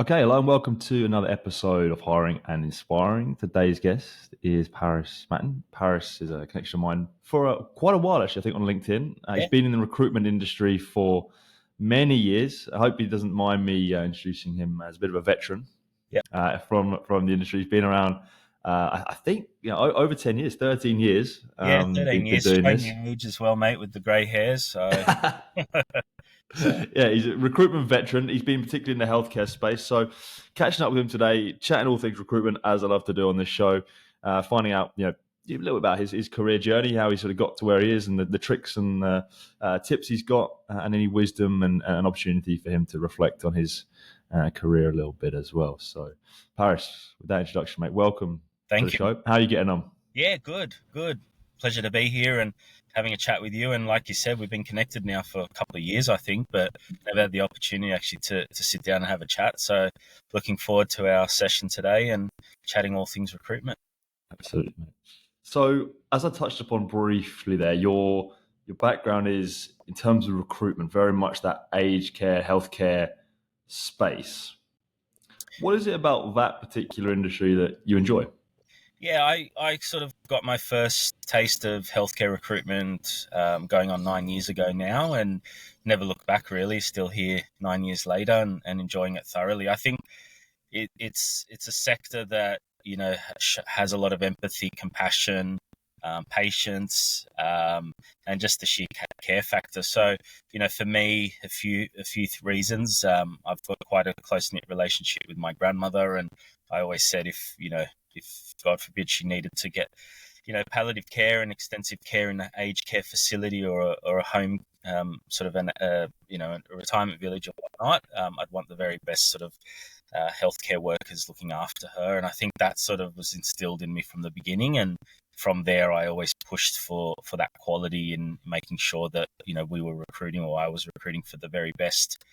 Okay, hello and welcome to another episode of Hiring and Inspiring. Today's guest is Paris Matin. Paris is a connection of mine for quite a while, actually, I think, on LinkedIn. He's Yeah, been in the recruitment industry for many years. I hope he doesn't mind me introducing him as a bit of a veteran yeah, from the industry. He's been around, I think, over 10 years, 13 years. yeah. 13 Been years, doing showing this. your age as well, mate, with the grey hairs. So, so Yeah, he's a recruitment veteran. He's been particularly in the healthcare space. So, catching up with him today, chatting all things recruitment, as I love to do on this show, finding out a little bit about his career journey, how he sort of got to where he is, and the tricks and tips he's got, and any wisdom and an opportunity for him to reflect on his career a little bit as well. So, Paris, with that introduction, mate, welcome to the thank you. show. How are you getting on? Yeah, good, good. Pleasure to be here and having a chat with you. And like you said, we've been connected now for a couple of years, I think, but never had the opportunity actually to sit down and have a chat. So, looking forward to our session today and chatting all things recruitment. Absolutely, mate. So, as I touched upon briefly there, your background is in terms of recruitment, very much that aged care, healthcare space. What is it about that particular industry that you enjoy? Yeah, I sort of got my first taste of healthcare recruitment going on 9 years ago now and never looked back really, still here 9 years later and enjoying it thoroughly. I think it's a sector that, has a lot of empathy, compassion, patience, and just the sheer care factor. So, for me, a few reasons. I've got quite a close knit relationship with my grandmother, and I always said if God forbid she needed to get, palliative care and extensive care in an aged care facility or a home, sort of a retirement village or whatnot, I'd want the very best sort of healthcare workers looking after her. And I think that sort of was instilled in me from the beginning. And from there, I always pushed for that quality in making sure that, we were recruiting or I was recruiting for the very best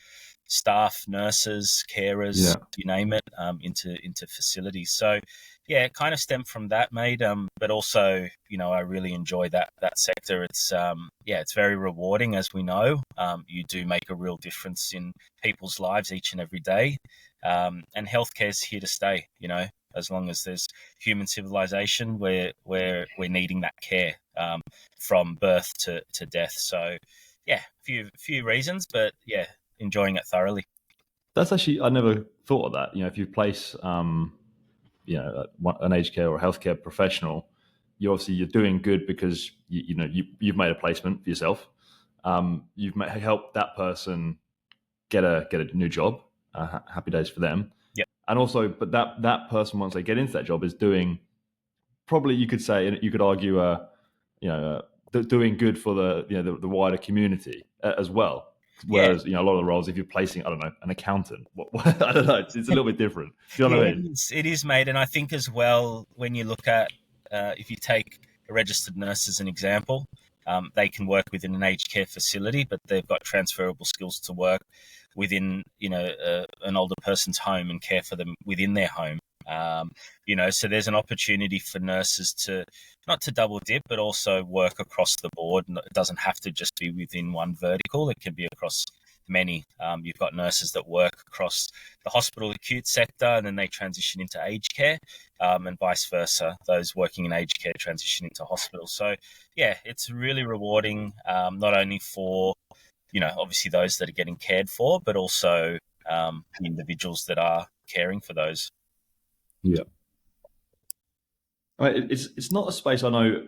staff, nurses, carers, Yeah, you name it, into facilities. So, yeah, it kind of stemmed from that, mate. But also, I really enjoy that sector. It's very rewarding, as we know. You do make a real difference in people's lives each and every day. And healthcare's here to stay. As long as there's human civilization, we're needing that care from birth to death. So, yeah, few reasons, but yeah, enjoying it thoroughly. that's actually I never thought of that. If you place an aged care or healthcare professional, you're doing good because you've made a placement for yourself. Helped that person get a new job. Happy days for them. Yep. And also, but that person once they get into that job is doing probably you could say you could argue doing good for the wider community as well. Yeah, Whereas a lot of the roles, if you're placing I don't know an accountant, I don't know, it's a little bit different. Do you know yeah, what I it mean? is. It is, mate. And I think as well, when you look at, if you take a registered nurse as an example, they can work within an aged care facility, but they've got transferable skills to work within, an older person's home and care for them within their home. So there's an opportunity for nurses to not to double dip, but also work across the board. It doesn't have to just be within one vertical. It can be across many. You've got nurses that work across the hospital acute sector and then they transition into aged care, and vice versa. Those working in aged care transition into hospital. So, yeah, it's really rewarding, not only for, obviously those that are getting cared for, but also the individuals that are caring for those. Yeah. It's not a space I know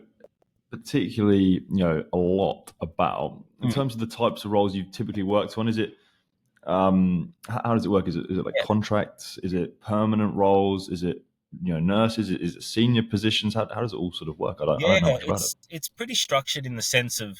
particularly a lot about in Mm. terms of the types of roles you've typically worked on. Is it how does it work? Is it like Yeah, contracts? Is it permanent roles? Is it nurses? Is it senior positions? How does it all sort of work? I yeah, don't know much about it. it's pretty structured in the sense of,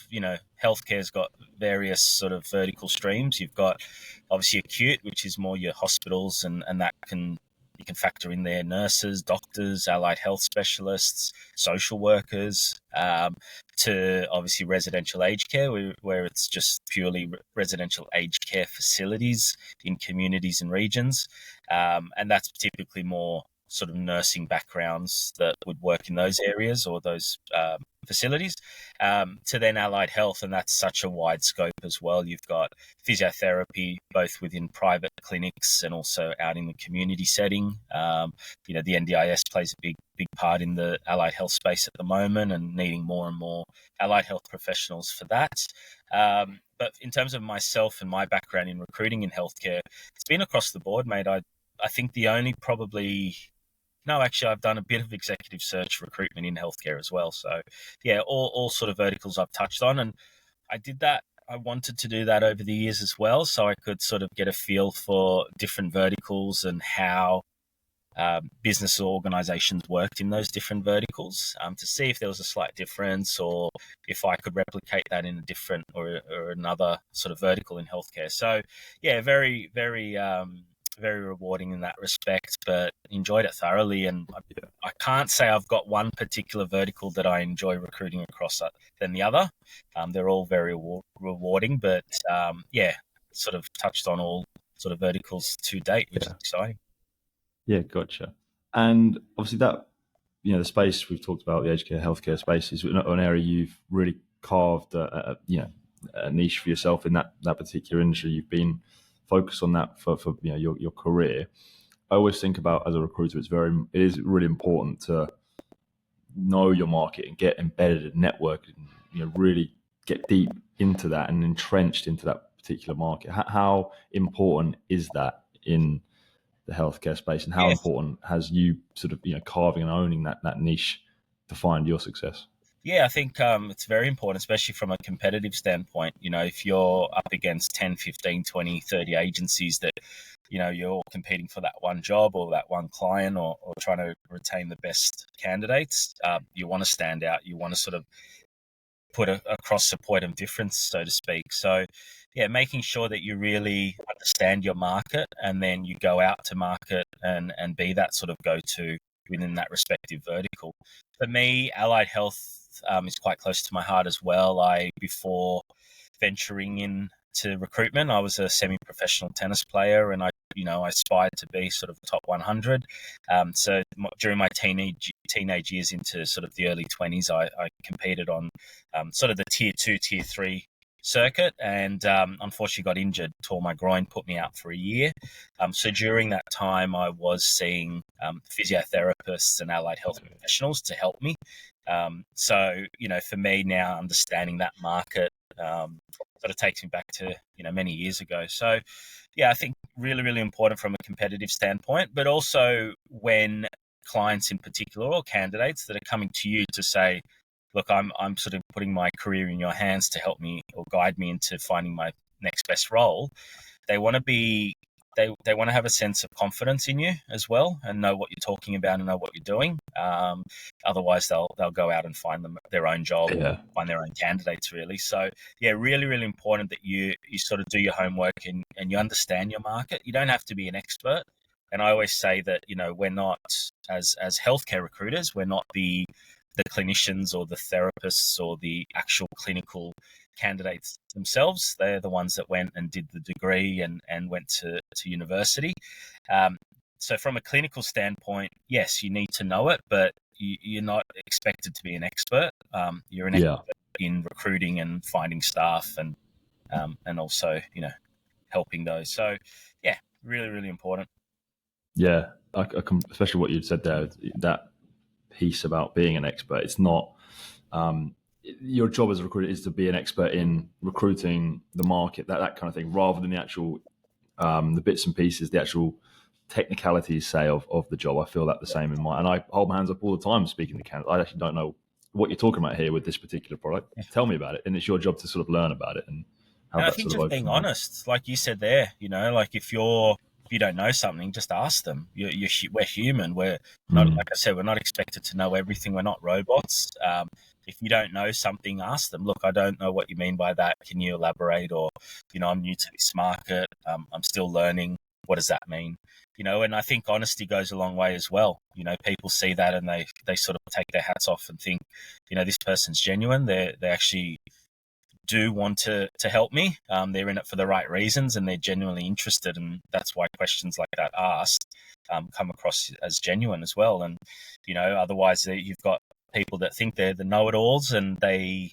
healthcare's got various sort of vertical streams. You've got obviously acute, which is more your hospitals, and that can you can factor in there nurses, doctors, allied health specialists, social workers, to obviously residential aged care, where it's just purely residential aged care facilities in communities and regions, and that's typically more sort of nursing backgrounds that would work in those areas or those facilities, to then allied health, and that's such a wide scope as well. You've got physiotherapy, both within private clinics and also out in the community setting. The NDIS plays a big part in the allied health space at the moment, and needing more and more allied health professionals for that. But in terms of myself and my background in recruiting in healthcare, it's been across the board, mate. I think the only probably no, actually, I've done a bit of executive search recruitment in healthcare as well. So, yeah, all sort of verticals I've touched on, and I did that. I wanted to do that over the years as well, so I could sort of get a feel for different verticals and how business or organizations worked in those different verticals, to see if there was a slight difference or if I could replicate that in a different or another sort of vertical in healthcare. So, yeah, very, very, very rewarding in that respect, but enjoyed it thoroughly. And I can't say I've got one particular vertical that I enjoy recruiting across than the other. They're all very rewarding, but sort of touched on all sort of verticals to date, which is exciting. Yeah, gotcha. And obviously that, the space we've talked about, the aged care, healthcare space is an area you've really carved a niche for yourself in that particular industry. You've been focused on that for your career. I always think about, as a recruiter, it is really important to know your market and get embedded in network and really get deep into that and entrenched into that particular market. How important is that in the healthcare space, and how Yes. important has you sort of carving and owning that niche defined your success? Yeah, I think it's very important, especially from a competitive standpoint. If you're up against 10, 15, 20, 30 agencies that, you're all competing for that one job or that one client, or trying to retain the best candidates, you want to stand out. You want to sort of put across a point of difference, so to speak. So, yeah, making sure that you really understand your market, and then you go out to market and be that sort of go-to within that respective vertical. For me, allied health is quite close to my heart as well. Before venturing into recruitment, I was a semi-professional tennis player, and I aspired to be sort of top 100. So during my teenage years into sort of the early 20s, I competed on sort of the tier 2, tier 3 circuit, and unfortunately got injured, tore my groin, put me out for a year. So during that time, I was seeing physiotherapists and allied health professionals to help me. So, for me now, understanding that market sort of takes me back to, many years ago. So, yeah, I think really, really important from a competitive standpoint, but also when clients in particular, or candidates that are coming to you to say, look, I'm sort of putting my career in your hands to help me or guide me into finding my next best role. They want to be, they want to have a sense of confidence in you as well, and know what you're talking about and know what you're doing. Otherwise, they'll go out and find their own job, or find their own candidates, really. So, yeah, really, really important that you sort of do your homework and you understand your market. You don't have to be an expert. And I always say that, we're not, as healthcare recruiters, we're not the clinicians or the therapists or the actual clinical candidates themselves. They're the ones that went and did the degree and went to university. So from a clinical standpoint, yes, you need to know it, but you're not expected to be an expert. You're an expert in recruiting and finding staff, and also, helping those. So, yeah, really, really important. Yeah, especially what you said there, that piece about being an expert. It's not your job as a recruiter is to be an expert in recruiting, the market, that kind of thing, rather than the actual the bits and pieces, the actual technicalities, say, of the job. I feel that the same in and I hold my hands up all the time speaking to candidates. I actually don't know what you're talking about here with this particular product. Tell me about it, and it's your job to sort of learn about it and have And I that think sort of just open being mind. honest, like you said there, like if you don't know something, just ask them. We're human. We're not, like I said, we're not expected to know everything. We're not robots. If you don't know something, ask them. Look, I don't know what you mean by that. Can you elaborate? Or, I'm new to this market. I'm still learning. What does that mean? And I think honesty goes a long way as well. People see that and they sort of take their hats off and think, this person's genuine. They actually do want to help me. They're in it for the right reasons and they're genuinely interested, and that's why questions like that asked come across as genuine as well. And otherwise you've got people that think they're the know-it-alls and they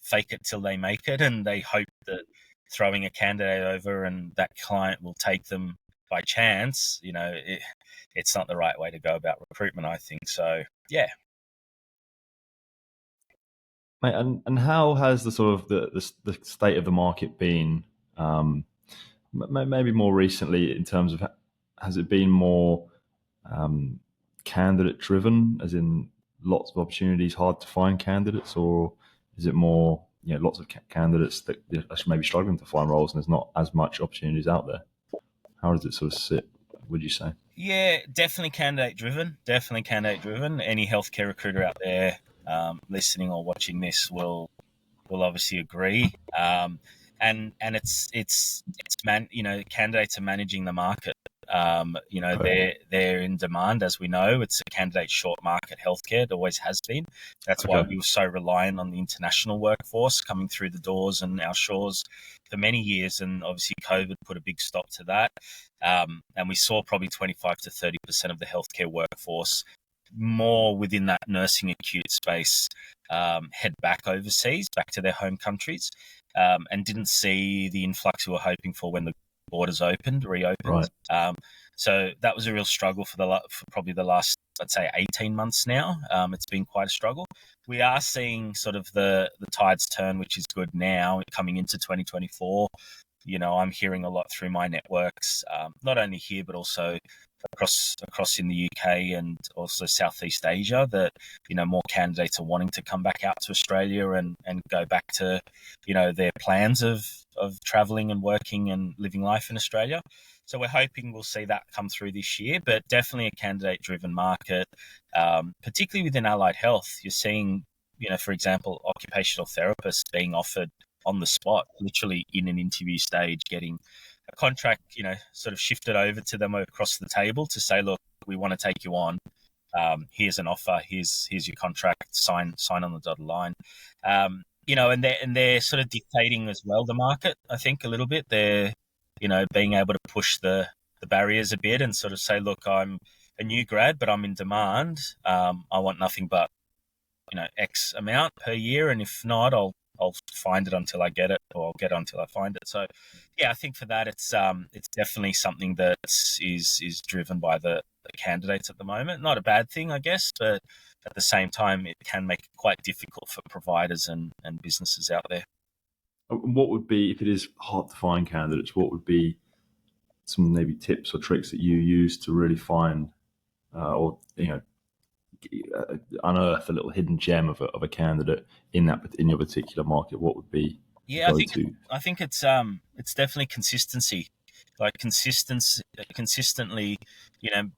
fake it till they make it, and they hope that throwing a candidate over and that client will take them by chance. It's not the right way to go about recruitment, I think. So yeah. Mate, and how has the sort of the state of the market been? Maybe more recently, in terms of, has it been more candidate driven, as in lots of opportunities, hard to find candidates, or is it more lots of candidates that are maybe struggling to find roles and there's not as much opportunities out there? How does it sort of sit, would you say? Yeah, definitely candidate driven. Definitely candidate driven. Any healthcare recruiter out there listening or watching this will obviously agree. And it's candidates are managing the market. They're in demand, as we know. It's a candidate short market healthcare. It always has been. That's why we were so reliant on the international workforce coming through the doors and our shores for many years. And obviously, COVID put a big stop to that. And we saw probably 25 to 30% of the healthcare workforce, more within that nursing acute space, head back overseas, back to their home countries, and didn't see the influx we were hoping for when the borders reopened. Right. So that was a real struggle for probably the last, I'd say, 18 months now. It's been quite a struggle. We are seeing sort of the tides turn, which is good now coming into 2024. I'm hearing a lot through my networks, not only here, but also across in the UK and also Southeast Asia, that more candidates are wanting to come back out to Australia and go back to their plans of traveling and working and living life in Australia. So we're hoping we'll see that come through this year, but definitely a candidate driven market, particularly within allied health. You're seeing, for example, occupational therapists being offered on the spot, literally in an interview stage, getting a contract, sort of shifted over to them across the table to say, look, we want to take you on. Here's an offer. Here's your contract. Sign on the dotted line. And they're sort of dictating as well the market. I think a little bit. They're being able to push the barriers a bit and sort of say, look, I'm a new grad, but I'm in demand. I want nothing but X amount per year, and if not, I'll find it until I get it, or I'll get it until I find it. So, yeah, I think for that, it's definitely something that is driven by the candidates at the moment. Not a bad thing, I guess, but at the same time, it can make it quite difficult for providers and businesses out there. What would be, if it is hard to find candidates, what would be some maybe tips or tricks that you use to really find or unearth a little hidden gem of a candidate in your particular market? What would be Yeah, go-to? I think it's definitely consistency, like consistently,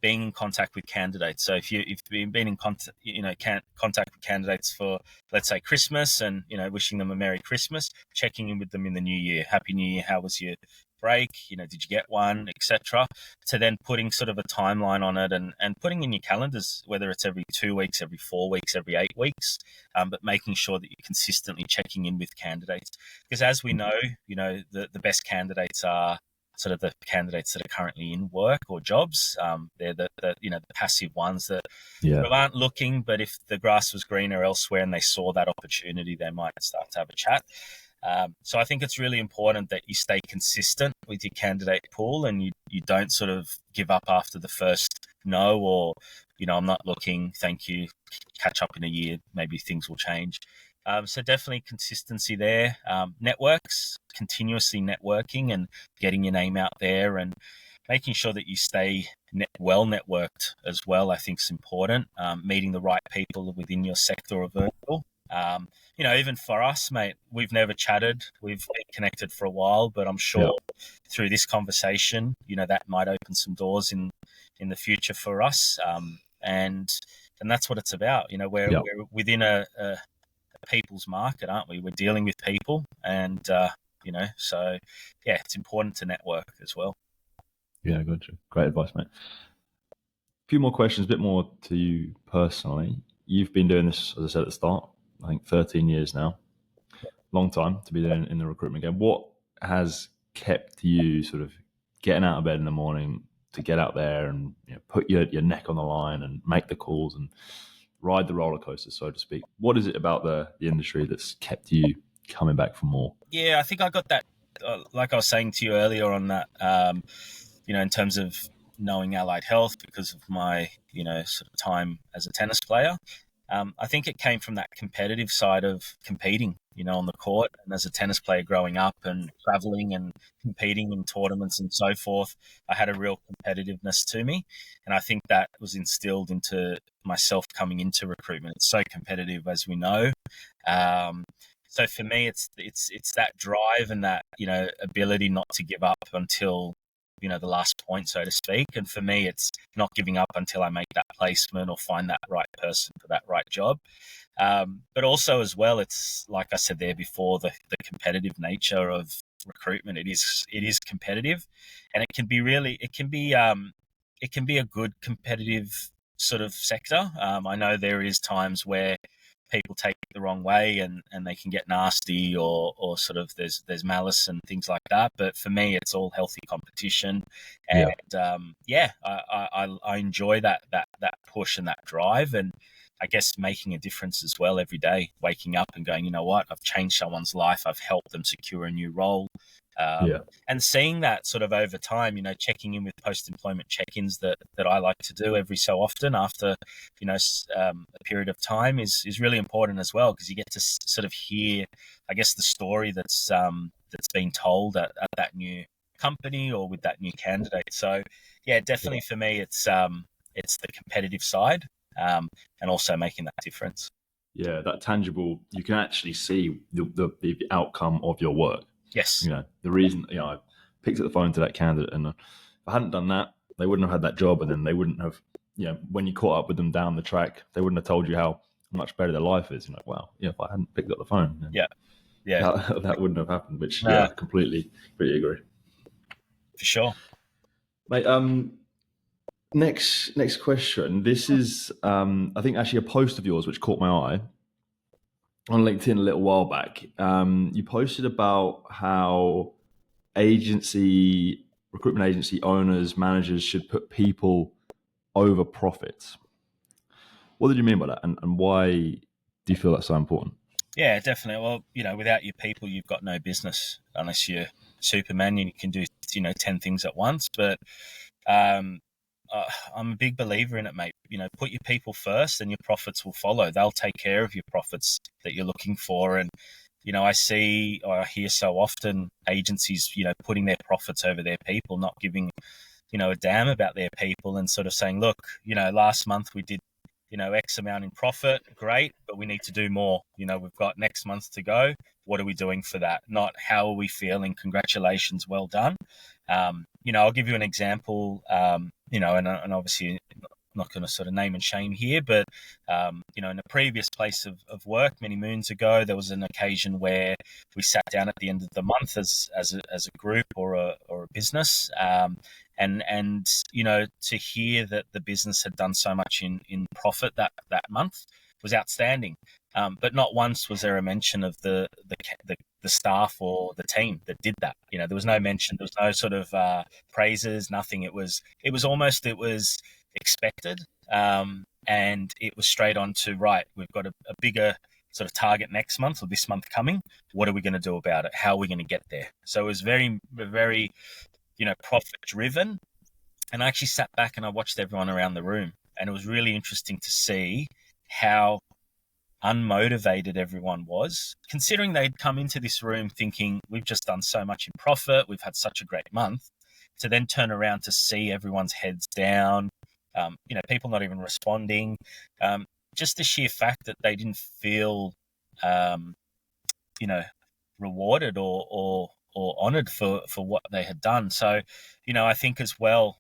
being in contact with candidates. So if you've been in contact with candidates for, let's say, Christmas, and wishing them a Merry Christmas, checking in with them in the new year, Happy New Year, how was your break, did you get one, etc., to then putting sort of a timeline on it, and putting in your calendars, whether it's every 2 weeks, every 4 weeks, every 8 weeks, but making sure that you're consistently checking in with candidates, because as we know, the best candidates are sort of the candidates that are currently in work or jobs. They're the passive ones that aren't looking, but if the grass was greener elsewhere and they saw that opportunity, they might start to have a chat. So I think it's really important that you stay consistent with your candidate pool, and you don't sort of give up after the first no, or, I'm not looking, thank you, catch up in a year, maybe things will change. So definitely consistency there. Networks, continuously networking and getting your name out there, and making sure that you stay well networked as well, I think is important. Meeting the right people within your sector or vertical. Even for us, mate, we've never chatted. We've been connected for a while, but I'm sure through this conversation, that might open some doors in the future for us. And that's what it's about. We're within a people's market, aren't we? We're dealing with people, and so yeah, it's important to network as well. Yeah, gotcha. Great advice, mate. A few more questions, a bit more to you personally. You've been doing this, as I said at the start, I think 13 years now. long time to be there in the recruitment game. What has kept you sort of getting out of bed in the morning to get out there and put your neck on the line and make the calls and ride the roller coaster, so to speak? What is it about the industry that's kept you coming back for more? Yeah, I think I got that, like I was saying to you earlier on that, in terms of knowing allied health because of my, sort of time as a tennis player. I think it came from that competitive side of competing, on the court. And as a tennis player growing up and traveling and competing in tournaments and so forth, I had a real competitiveness to me. And I think that was instilled into myself coming into recruitment. It's so competitive, as we know. Um, so for me, it's that drive and that ability not to give up until the last point, so to speak. And for me, it's not giving up until I make that placement or find that right person for that right job. But also as well, it's like I said there before, the competitive nature of recruitment. It is competitive, and it can be a good competitive sort of sector. I know there is times where people take it the wrong way and they can get nasty or sort of there's malice and things like that. But for me, it's all healthy competition, Yeah, and I enjoy that push and that drive, and I guess making a difference as well every day, waking up and going, you know what, I've changed someone's life, I've helped them secure a new role. yeah, And seeing that sort of over time, checking in with post-employment check-ins that I like to do every so often after, a period of time is really important as well, because you get to sort of hear, I guess, the story that's being told at that new company or with that new candidate. So, yeah, definitely for me, it's the competitive side, and also making that difference. yeah. That tangible, you can actually see the outcome of your work. Yes. The reason, I picked up the phone to that candidate, and if I hadn't done that, they wouldn't have had that job, and then they wouldn't have, when you caught up with them down the track, they wouldn't have told you how much better their life is. You're like, wow, if I hadn't picked up the phone, then Yeah. Yeah. that wouldn't have happened. Which, No, completely agree, for sure. mate. Next question. This is, I think, actually a post of yours which caught my eye on LinkedIn a little while back. You posted about how recruitment agency owners, managers should put people over profits. What did you mean by that, and why do you feel that's so important? Yeah, definitely. Well, without your people, you've got no business unless you're Superman and you can do, 10 things at once. But um, I'm a big believer in it, mate. Put your people first and your profits will follow. They'll take care of your profits that you're looking for. And, I see or I hear so often agencies, putting their profits over their people, not giving, a damn about their people and sort of saying, look, last month we did X amount in profit, great, but we need to do more. We've got next month to go. What are we doing for that? Not how are we feeling? Congratulations, well done. I'll give you an example, and obviously I'm not going to sort of name and shame here, but, in a previous place of work many moons ago, there was an occasion where we sat down at the end of the month as a group or a business, and to hear that the business had done so much in profit that month was outstanding. But not once was there a mention of the staff or the team that did that. There was no mention. There was no sort of praises. Nothing. It was expected, and it was straight on to right. We've got a bigger sort of target next month or this month coming. What are we going to do about it? How are we going to get there? So it was very, very, profit driven. And I actually sat back and I watched everyone around the room, and it was really interesting to see how unmotivated everyone was, considering they'd come into this room thinking we've just done so much in profit, we've had such a great month, to then turn around to see everyone's heads down, people not even responding, just the sheer fact that they didn't feel, um, rewarded or honored for what they had done. So, I think as well,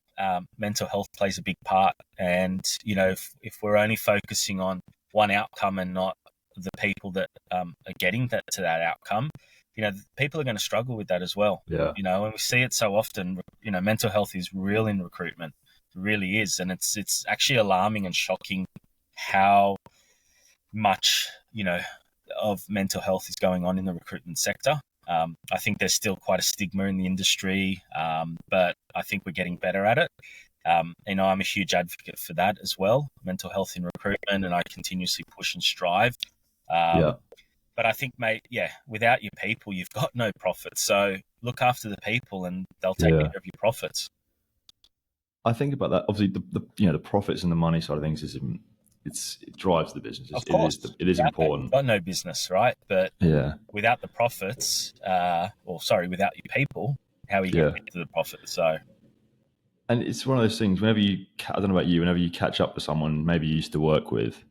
mental health plays a big part. And, if we're only focusing on one outcome and not the people that are getting to that outcome, people are going to struggle with that as well. Yeah, And we see it so often. Mental health is real in recruitment. It really is. And it's actually alarming and shocking how much, of mental health is going on in the recruitment sector. I think there's still quite a stigma in the industry, but I think we're getting better at it. I'm a huge advocate for that as well, mental health in recruitment, and I continuously push and strive. Yeah. But I think, mate, without your people, you've got no profits. So look after the people, and they'll take Yeah. care of your profits. I think about that. Obviously, the profits and the money side of things it drives the business. Of It is without that, important. you've got no business, right? But Yeah. without the profits, without your people, how are you going Yeah. to get to the profit? So, And it's one of those things. I don't know about you. Whenever you catch up with someone, maybe you used to work with,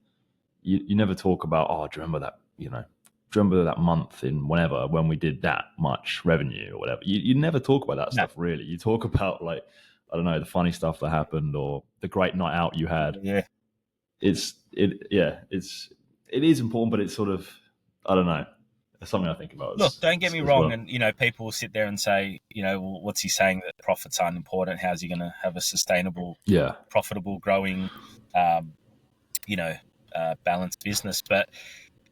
you never talk about, oh, do you remember that? Do you remember that month in whenever when we did that much revenue or whatever? You never talk about that no, stuff really. You talk about like, I don't know, the funny stuff that happened or the great night out you had. yeah. It is important, but it's sort of, I don't know. It's something I think about Look, don't get me as wrong, well. and people will sit there and say, well, what's he saying that profits aren't important? How's he going to have a sustainable, Yeah. profitable, growing, um, balanced business? But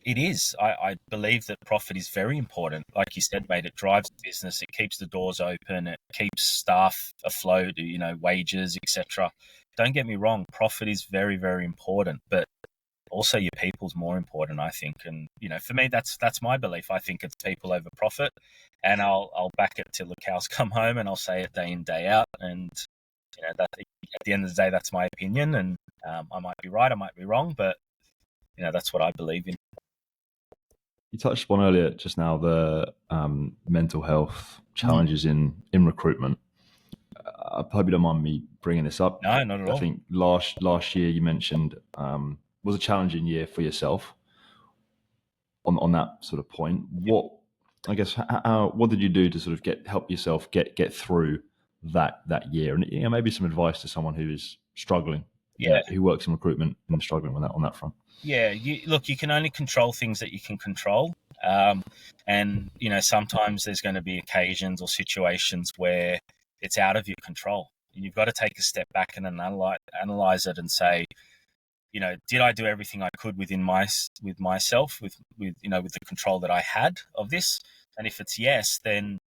it is. I believe that profit is very important. Like you said, mate, it drives the business. It keeps the doors open. It keeps staff afloat. Wages, etc. Don't get me wrong. Profit is very, very important, but also your people's more important, I think. And for me, that's my belief. I think it's people over profit, and I'll back it till the cows come home, and I'll say it day in, day out. And that at the end of the day, that's my opinion, and I might be right, I might be wrong, but that's what I believe in. You touched upon earlier just now the mental health Mm. challenges in recruitment. I hope you don't mind me bringing this up. No, not at I all. think last year you mentioned was a challenging year for yourself on that sort of point. What I guess what did you do to sort of help yourself get through that year, and maybe some advice to someone who is struggling, Yeah. who works in recruitment and struggling with that on that front. Yeah, you can only control things that you can control. And sometimes there's going to be occasions or situations where it's out of your control. And you've got to take a step back and analyze it and say, did I do everything I could with myself, with the control that I had of this? And if it's yes, then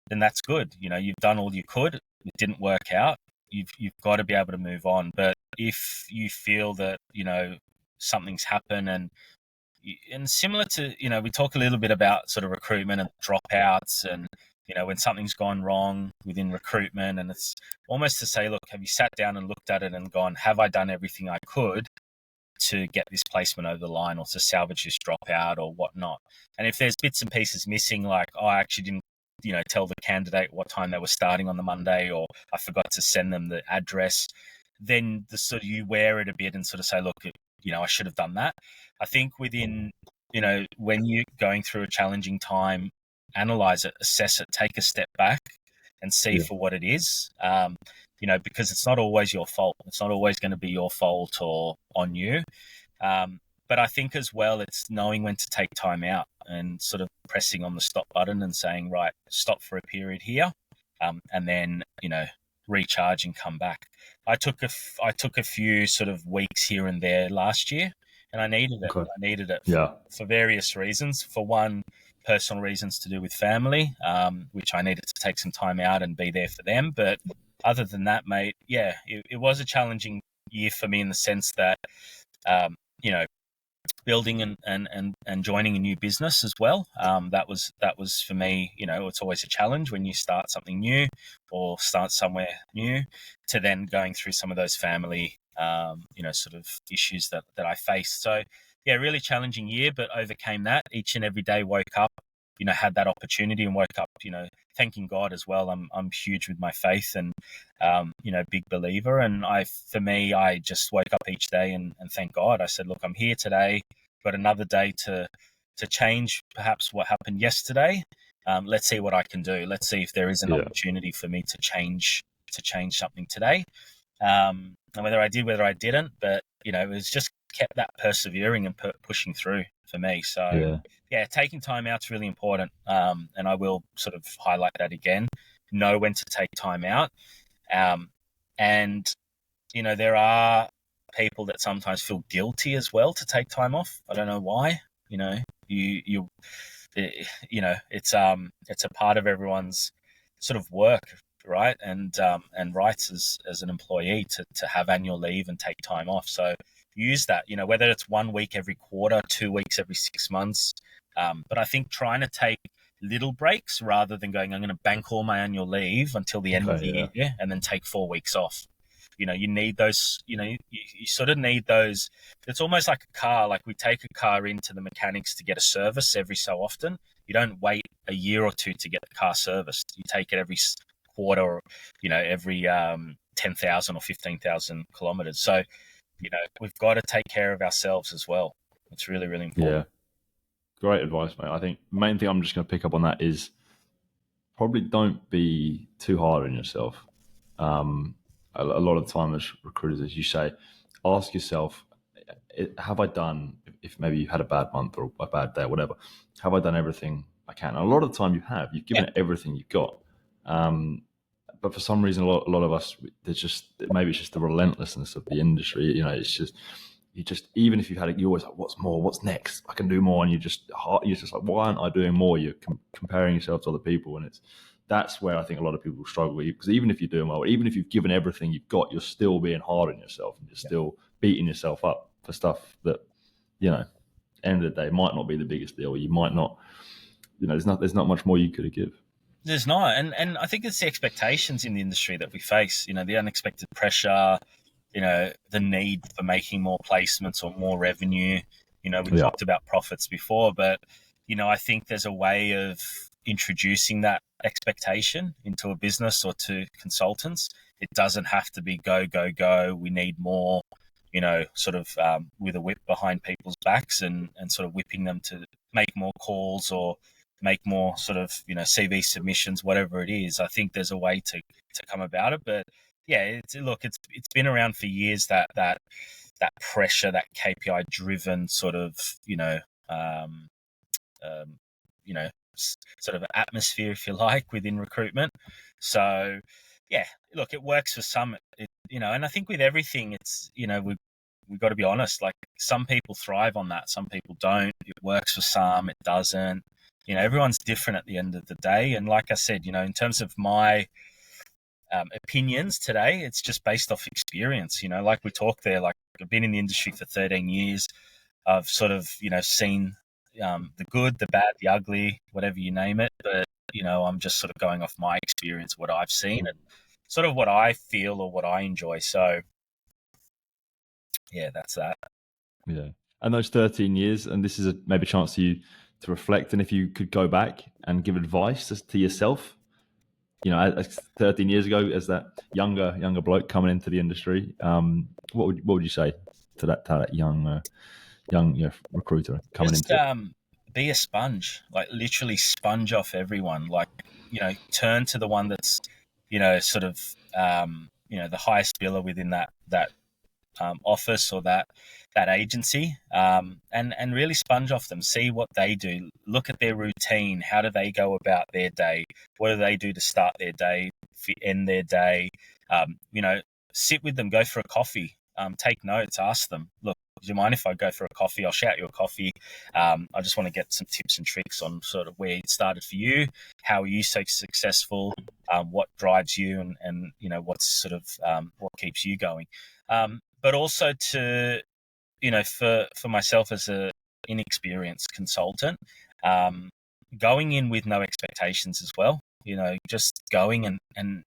that's good. You've done all you could. It didn't work out. You've got to be able to move on. But if you feel that something's happened, and similar to we talk a little bit about sort of recruitment and dropouts, and when something's gone wrong within recruitment, and it's almost to say, look, have you sat down and looked at it and gone, have I done everything I could to get this placement over the line or to salvage this dropout or whatnot? And if there's bits and pieces missing, like, oh, I actually didn't tell the candidate what time they were starting on the Monday, or I forgot to send them the address, then you wear it a bit and sort of say, look, I should have done that. I think within, when you're going through a challenging time, analyze it, assess it, take a step back and see for what it is. Because it's not always your fault. It's not always going to be your fault or on you. But I think as well, it's knowing when to take time out and sort of pressing on the stop button and saying, right, stop for a period here, and then recharge and come back. I took a few sort of weeks here and there last year, and I needed it. Okay. I needed it Yeah. for various reasons. For one, personal reasons to do with family, which I needed to take some time out and be there for them. But other than that, mate, it was a challenging year for me in the sense that, building and joining a new business as well. That was for me, it's always a challenge when you start something new or start somewhere new, to then going through some of those family, sort of issues that I faced. So really challenging year, but overcame that each and every day, woke up, had that opportunity and woke up, thanking God as well. I'm huge with my faith and, big believer. And for me, I just woke up each day and thank God. I said, look, I'm here today, got another day to change perhaps what happened yesterday. Let's see what I can do. Let's see if there is an opportunity for me to change something today. And whether I did, whether I didn't, but, it was just kept that persevering and pushing through for me. So taking time out's really important. And I will sort of highlight that again, know when to take time out. And, there are people that sometimes feel guilty as well to take time off. I don't know why. You it's a part of everyone's sort of work, right? And rights as an employee to have annual leave and take time off. So use that, whether it's 1 week every quarter, 2 weeks every 6 months. But I think trying to take little breaks rather than going, I'm going to bank all my annual leave until the end of Okay, the yeah. year and then take 4 weeks off. You need those, you sort of need those. It's almost like a car. Like we take a car into the mechanics to get a service every so often. You don't wait a year or two to get the car serviced. You take it every quarter or, every 10,000 or 15,000 kilometers. So, we've got to take care of ourselves as well. It's really, really Yeah. important. Great advice, mate. I think the main thing I'm just going to pick up on that is probably don't be too hard on yourself. A lot of the time as recruiters, as you say, ask yourself, have I done, if maybe you had a bad month or a bad day or whatever, have I done everything I can? And a lot of the time you've Yeah. given it everything you've got. But for some reason, a lot of us, there's just, maybe it's just the relentlessness of the industry. It's just, even if you've had it, you're always like, what's more? What's next? I can do more. And you're just like, why aren't I doing more? You're comparing yourself to other people. And that's where I think a lot of people struggle with you, because even if you're doing well, even if you've given everything you've got, you're still being hard on yourself and you're still beating yourself up for stuff that, end of the day might not be the biggest deal. You might not, there's not much more you could have give. There's not, and I think it's the expectations in the industry that we face. The unexpected pressure, the need for making more placements or more revenue. We Yeah. talked about profits before, but I think there's a way of introducing that expectation into a business or to consultants. It doesn't have to be go, go, go. We need more, sort of with a whip behind people's backs and sort of whipping them to make more calls or make more sort of, CV submissions, whatever it is. I think there's a way to come about it. But yeah, it's been around for years, that pressure, that KPI driven sort of, um, um, sort of atmosphere, if you like, within recruitment. So yeah, look, it works for some, and I think with everything, it's, we've got to be honest, like some people thrive on that, some people don't. It works for some, it doesn't. Everyone's different at the end of the day. And like I said, in terms of my opinions today, it's just based off experience. Like we talked there, like I've been in the industry for 13 years. I've sort of, seen the good, the bad, the ugly, whatever you name it. But, I'm just sort of going off my experience, what I've seen and sort of what I feel or what I enjoy. So, yeah, that's that. Yeah. And those 13 years, and this is maybe a chance for you to reflect. And if you could go back and give advice to yourself, as 13 years ago, as that younger bloke coming into the industry, what would you say to that young recruiter coming Just into it? be a sponge, like literally sponge off everyone. Like, turn to the one that's, sort of, the highest biller within that office or that agency, and really sponge off them. See what they do. Look at their routine. How do they go about their day? What do they do to start their day, end their day? Sit with them. Go for a coffee. Take notes. Ask them. Look, do you mind if I go for a coffee? I'll shout you a coffee. I just want to get some tips and tricks on sort of where it started for you. How are you so successful? What drives you, and what's sort of what keeps you going? But also to, for myself as a inexperienced consultant, um, going in with no expectations as well. Just going and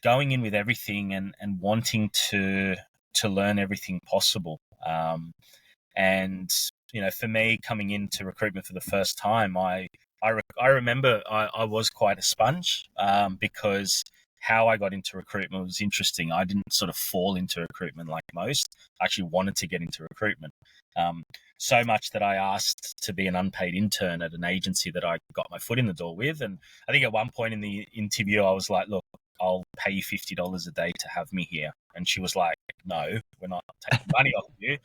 going in with everything and wanting to learn everything possible. And for me, coming into recruitment for the first time, I remember I was quite a sponge, because how I got into recruitment was interesting. I didn't sort of fall into recruitment like most. I actually wanted to get into recruitment. So much that I asked to be an unpaid intern at an agency that I got my foot in the door with. And I think at one point in the interview, I was like, look, I'll pay you $50 a day to have me here. And she was like, no, we're not taking money off you,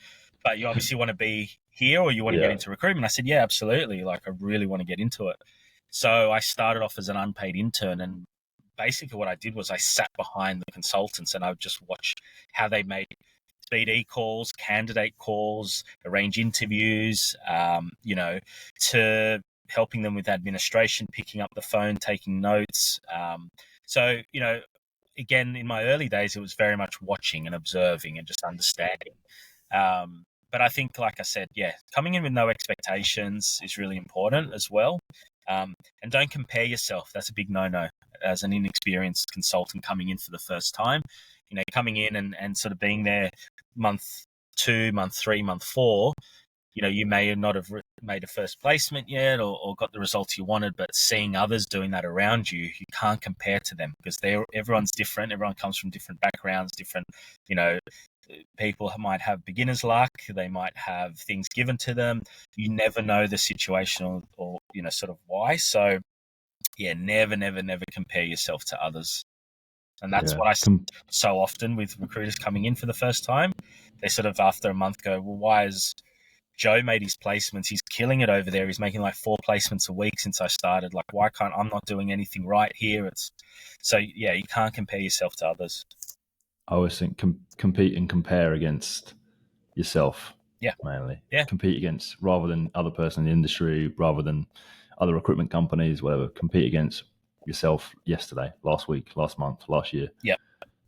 but you obviously want to be here or you want to get Yeah. into recruitment. I said, yeah, absolutely. Like, I really want to get into it. So I started off as an unpaid intern, and basically what I did was I sat behind the consultants and I would just watch how they made BD calls, candidate calls, arrange interviews, to helping them with administration, picking up the phone, taking notes. So, again, in my early days, it was very much watching and observing and just understanding. But I think, like I said, coming in with no expectations is really important as well. And don't compare yourself. That's a big no-no as an inexperienced consultant coming in for the first time. Coming in and sort of being there month 2, month 3, month 4, you may not have made a first placement yet or got the results you wanted, but seeing others doing that around you, you can't compare to them because everyone's different. Everyone comes from different backgrounds, different, people might have beginner's luck. They might have things given to them. You never know the situation or sort of why. So never, never, never compare yourself to others. And that's what I see so often with recruiters coming in for the first time. They sort of, after a month, go, well, why has Joe made his placements? He's killing it over there. He's making like 4 placements a week since I started. Like, why can't I'm not doing anything right here? So you can't compare yourself to others. I always think compete and compare against yourself. Yeah. Mainly. Yeah. Compete against, rather than other person in the industry, rather than other recruitment companies, whatever. Compete against yourself yesterday, last week, last month, last year. Yeah.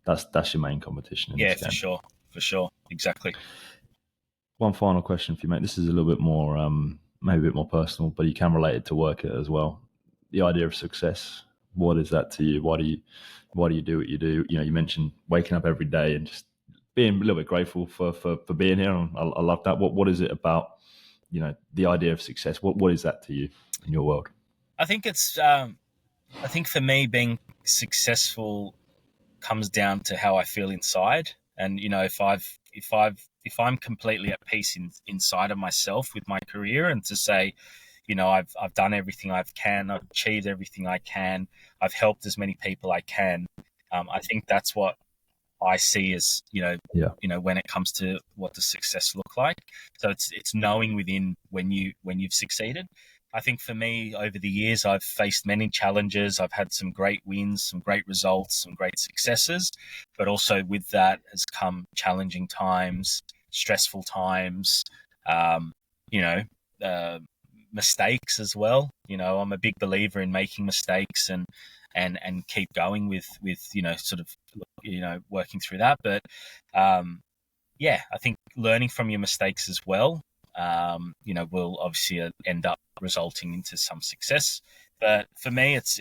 That's your main competition in this game. For sure. Exactly. One final question for you, mate. This is a little bit more, maybe a bit more personal, but you can relate it to work as well. The idea of success, what is that to you? Why do you do what you do? You mentioned waking up every day and just being a little bit grateful for being here. And I love that. What is it about, the idea of success? What is that to you in your world? I think I think for me, being successful comes down to how I feel inside. And, if I'm completely at peace inside of myself with my career, and to say, I've done everything I can, I've achieved everything I can, I've helped as many people I can. I think that's what I see as, when it comes to what does success look like. So it's knowing within when you've succeeded. I think for me, over the years, I've faced many challenges. I've had some great wins, some great results, some great successes, but also with that has come challenging times, stressful times, mistakes as well. I'm a big believer in making mistakes and keep going with sort of working through that. But I think learning from your mistakes as well, will obviously end up resulting into some success. But for me, it's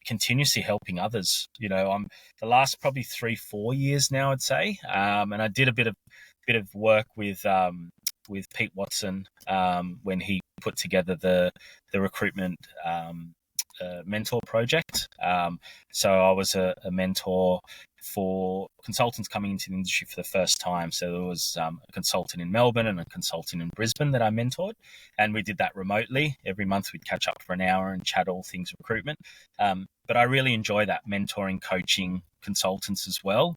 continuously helping others. I'm the last probably 3-4 years now, I'd say, and I did a bit of work with Pete Watson when he put together the recruitment mentor project. So I was a mentor for consultants coming into the industry for the first time. So there was a consultant in Melbourne and a consultant in Brisbane that I mentored, and we did that remotely. Every month we'd catch up for an hour and chat all things recruitment. But I really enjoy that, mentoring, coaching consultants as well,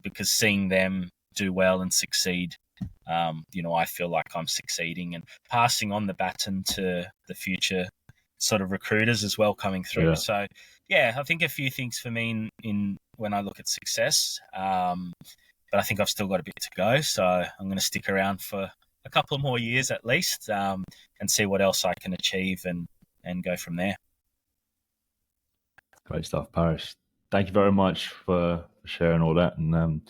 because seeing them do well and succeed, I feel like I'm succeeding and passing on the baton to the future sort of recruiters as well coming through. Yeah. So I think a few things for me in when I look at success, but I think I've still got a bit to go. So I'm going to stick around for a couple more years at least, and see what else I can achieve and go from there. Great stuff, Paris. Thank you very much for sharing all that, and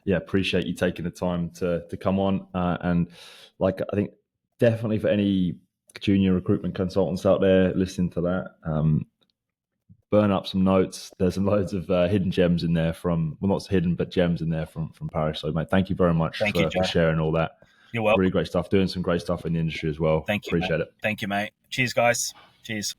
appreciate you taking the time to come on. And I think definitely for any junior recruitment consultants out there listening to that, burn up some notes. There's some loads of hidden gems in there not hidden, but gems in there from Paris. So, mate, thank you very much for sharing all that. You're welcome. Really great stuff. Doing some great stuff in the industry as well. Thank you. Appreciate it. Thank you, mate. Cheers, guys. Cheers.